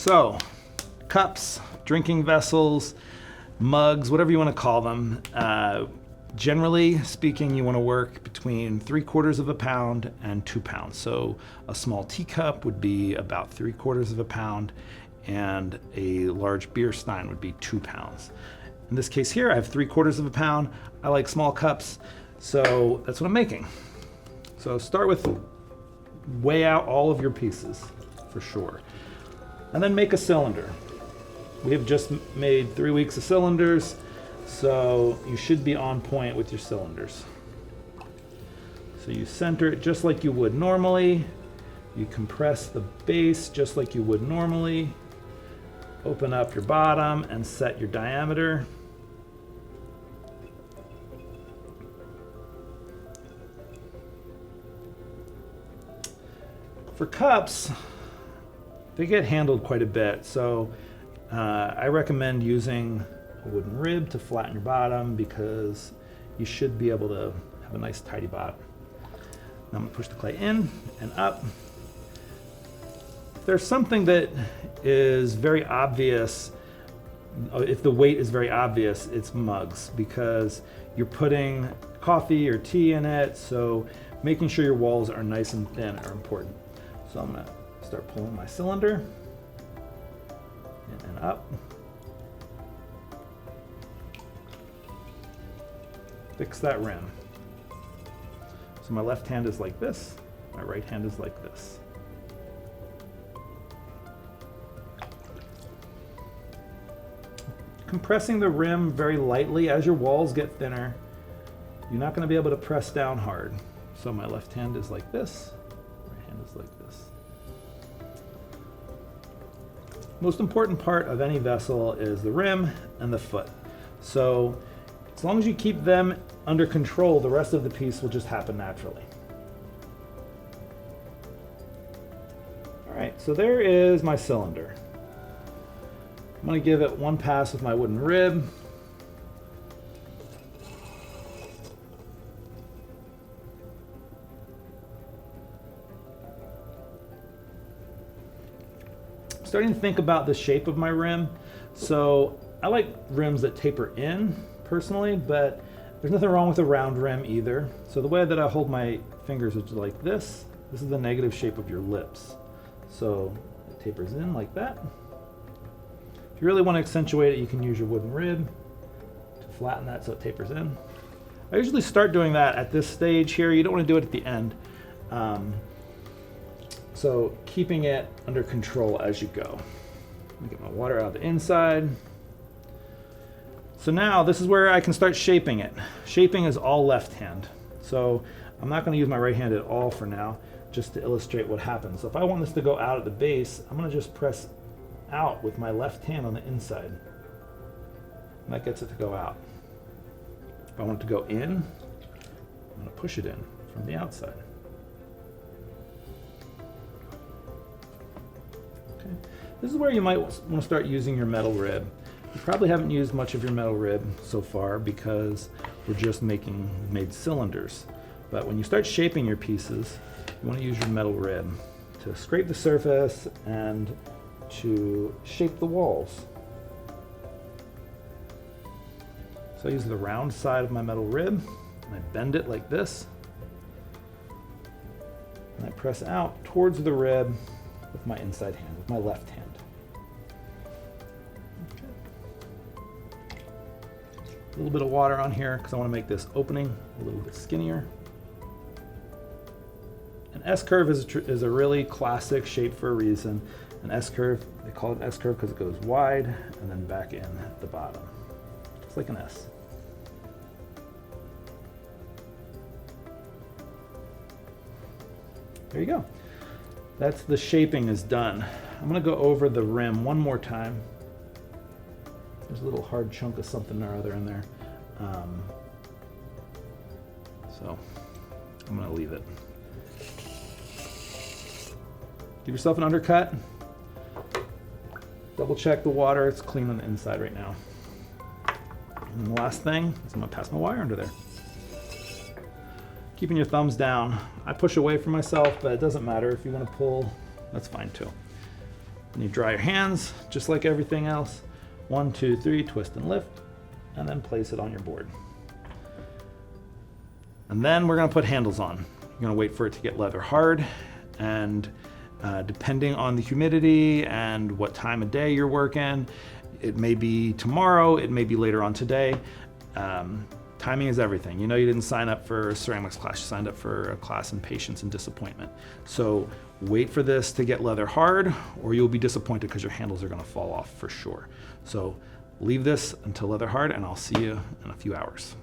So, cups, drinking vessels, mugs, whatever you want to call them. Generally speaking, you want to work between 3/4 of a pound and 2 pounds. So a small teacup would be about 3/4 of a pound, and a large beer stein would be 2 pounds. In this case here, I have 3/4 of a pound. I like small cups, so that's what I'm making. So start with weigh out all of your pieces for sure, and then make a cylinder. We have just made 3 weeks of cylinders, so you should be on point with your cylinders. So you center it just like you would normally. You compress the base just like you would normally. Open up your bottom and set your diameter. For cups, they get handled quite a bit, so I recommend using a wooden rib to flatten your bottom because you should be able to have a nice tidy bottom. Now I'm going to push the clay in and up. If there's something that is very obvious, if the weight is very obvious, it's mugs, because you're putting coffee or tea in it, so making sure your walls are nice and thin are important. So I'm going to start pulling my cylinder in and up. Fix that rim. So my left hand is like this, my right hand is like this. Compressing the rim very lightly. As your walls get thinner, you're not going to be able to press down hard. So my left hand is like this, right hand is like this. Most important part of any vessel is the rim and the foot. So as long as you keep them under control, the rest of the piece will just happen naturally. All right, so there is my cylinder. I'm going to give it one pass with my wooden rib. I'm starting to think about the shape of my rim. So I like rims that taper in personally, but there's nothing wrong with a round rim either. So the way that I hold my fingers is like this. This is the negative shape of your lips. So it tapers in like that. If you really want to accentuate it, you can use your wooden rib to flatten that so it tapers in. I usually start doing that at this stage here. You don't want to do it at the end. So keeping it under control as you go. Let me get my water out of the inside. So now this is where I can start shaping it. Shaping is all left hand. So I'm not going to use my right hand at all for now, just to illustrate what happens. So if I want this to go out at the base, I'm going to just press out with my left hand on the inside. And that gets it to go out. If I want it to go in, I'm going to push it in from the outside. Okay. This is where you might want to start using your metal rib. You probably haven't used much of your metal rib so far because we're just made cylinders. But when you start shaping your pieces, you want to use your metal rib to scrape the surface and to shape the walls. So I use the round side of my metal rib and I bend it like this. And I press out towards the rib with my inside hand, with my left hand. A little bit of water on here because I want to make this opening a little bit skinnier. An S-curve is a really classic shape for a reason. An S-curve, they call it S-curve because it goes wide and then back in at the bottom. Just like an S. There you go. That's the shaping is done. I'm going to go over the rim one more time. There's a little hard chunk of something or other in there. So I'm going to leave it. Give yourself an undercut. Double check the water. It's clean on the inside right now. And the last thing is I'm going to pass my wire under there. Keeping your thumbs down. I push away from myself, but it doesn't matter. If you want to pull, that's fine too. And you dry your hands, just like everything else. 1, 2, 3, twist and lift, and then place it on your board. And then we're gonna put handles on. You're gonna wait for it to get leather hard, and depending on the humidity and what time of day you're working, it may be tomorrow, it may be later on today. Timing is everything. You know, you didn't sign up for a ceramics class, you signed up for a class in patience and disappointment. So wait for this to get leather hard, or you'll be disappointed because your handles are gonna fall off for sure. So leave this until leather hard, and I'll see you in a few hours.